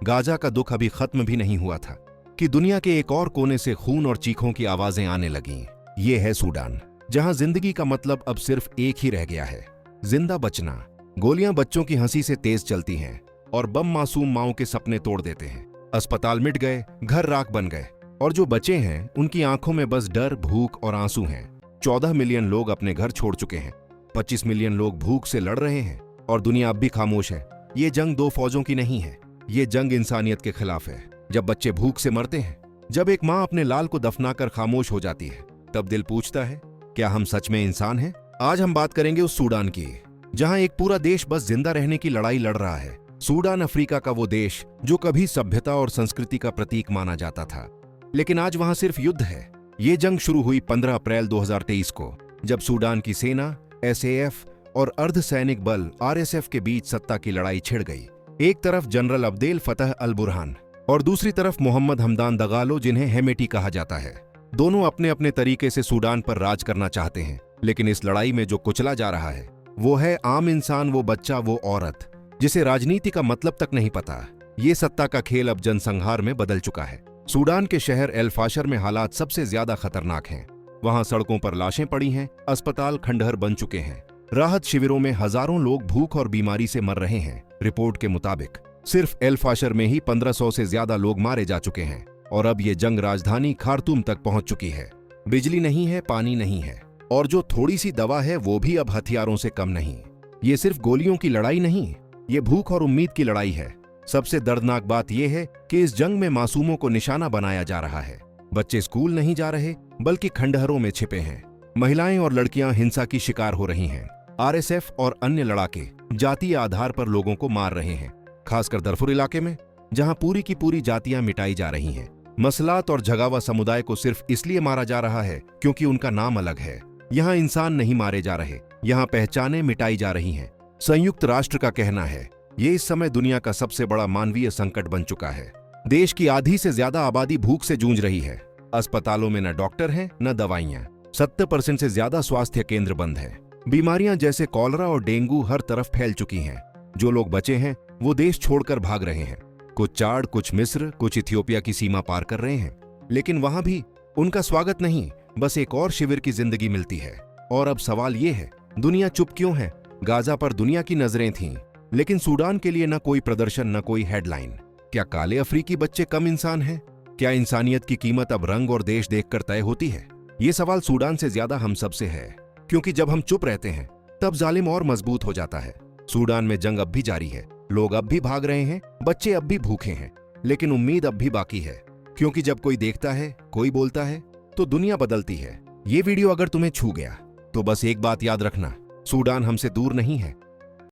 Gaza का दुख अभी खत्म भी नहीं हुआ था कि दुनिया के एक और कोने से खून और चीखों की आवाजें आने लगीं। ये है सूडान, जहां जिंदगी का मतलब अब सिर्फ एक ही रह गया है, जिंदा बचना। गोलियां बच्चों की हंसी से तेज चलती हैं और बम मासूम माओं के सपने तोड़ देते हैं। अस्पताल मिट गए, घर राख बन गए, और जो बचे हैं उनकी आंखों में बस डर, भूख और आंसू हैं। 14 मिलियन लोग अपने घर छोड़ चुके हैं, 25 मिलियन लोग भूख से लड़ रहे हैं, और दुनिया अब भी खामोश है। ये जंग दो फौजों की नहीं है, ये जंग इंसानियत के खिलाफ है। जब बच्चे भूख से मरते हैं, जब एक माँ अपने लाल को दफनाकर खामोश हो जाती है, तब दिल पूछता है, क्या हम सच में इंसान हैं? आज हम बात करेंगे उस सूडान की, जहां एक पूरा देश बस जिंदा रहने की लड़ाई लड़ रहा है। सूडान अफ्रीका का वो देश जो कभी सभ्यता और संस्कृति का प्रतीक माना जाता था, लेकिन आज वहां सिर्फ युद्ध है। ये जंग शुरू हुई 15 अप्रैल 2023 को, जब सूडान की सेना, एसएएफ और अर्धसैनिक बल आरएसएफ के बीच सत्ता की लड़ाई छिड़ गई। एक तरफ जनरल अब्देल फतह अल बुरहान और दूसरी तरफ मोहम्मद हमदान दगालो, जिन्हें हेमेटी कहा जाता है। दोनों अपने अपने तरीके से सूडान पर राज करना चाहते हैं, लेकिन इस लड़ाई में जो कुचला जा रहा है वो है आम इंसान, वो बच्चा, वो औरत जिसे राजनीति का मतलब तक नहीं पता। ये सत्ता का खेल अब जनसंहार में बदल चुका है। सूडान के शहर एल फाशर में हालात सबसे ज्यादा खतरनाक हैं। वहां सड़कों पर लाशें पड़ी हैं, अस्पताल खंडहर बन चुके हैं, राहत शिविरों में हजारों लोग भूख और बीमारी से मर रहे हैं। रिपोर्ट के मुताबिक सिर्फ एल फाशर में ही 1500 से ज्यादा लोग मारे जा चुके हैं, और अब ये जंग राजधानी खार्तूम तक पहुंच चुकी है। बिजली नहीं है, पानी नहीं है, और जो थोड़ी सी दवा है वो भी अब हथियारों से कम नहीं। ये सिर्फ गोलियों की लड़ाई नहीं, ये भूख और उम्मीद की लड़ाई है। सबसे दर्दनाक बात यह है कि इस जंग में मासूमों को निशाना बनाया जा रहा है। बच्चे स्कूल नहीं जा रहे, बल्कि खंडहरों में छिपे हैं। महिलाएं और लड़कियां हिंसा की शिकार हो रही हैं। आरएसएफ और अन्य लड़ाके जातीय आधार पर लोगों को मार रहे हैं, खासकर दरफुर इलाके में, जहां पूरी की पूरी जातियां मिटाई जा रही हैं। मसलात और झगावा समुदाय को सिर्फ इसलिए मारा जा रहा है क्योंकि उनका नाम अलग है। यहाँ इंसान नहीं मारे जा रहे, यहाँ पहचानें मिटाई जा रही हैं। संयुक्त राष्ट्र का कहना है ये इस समय दुनिया का सबसे बड़ा मानवीय संकट बन चुका है। देश की आधी से ज्यादा आबादी भूख से जूझ रही है। अस्पतालों में न डॉक्टर हैं, न दवाइयां। 70% से ज्यादा स्वास्थ्य केंद्र बंद हैं। बीमारियां जैसे कॉलरा और डेंगू हर तरफ फैल चुकी हैं। जो लोग बचे हैं वो देश छोड़कर भाग रहे हैं। कुछ चाड, कुछ मिस्र, कुछ इथियोपिया की सीमा पार कर रहे हैं, लेकिन वहां भी उनका स्वागत नहीं, बस एक और शिविर की जिंदगी मिलती है। और अब सवाल ये है, दुनिया चुप क्यों है? गाजा पर दुनिया की नजरें थीं, लेकिन सूडान के लिए न कोई प्रदर्शन, न कोई हेडलाइन। क्या काले अफ्रीकी बच्चे कम इंसान हैं? क्या इंसानियत की कीमत अब रंग और देश देखकर तय होती है? ये सवाल सूडान से ज्यादा हम सबसे है, क्योंकि जब हम चुप रहते हैं तब जालिम और मजबूत हो जाता है। सूडान में जंग अब भी जारी है, लोग अब भी भाग रहे हैं, बच्चे अब भी भूखे हैं, लेकिन उम्मीद अब भी बाकी है, क्योंकि जब कोई देखता है, कोई बोलता है, तो दुनिया बदलती है। ये वीडियो अगर तुम्हें छू गया तो बस एक बात याद रखना, सूडान हमसे दूर नहीं है,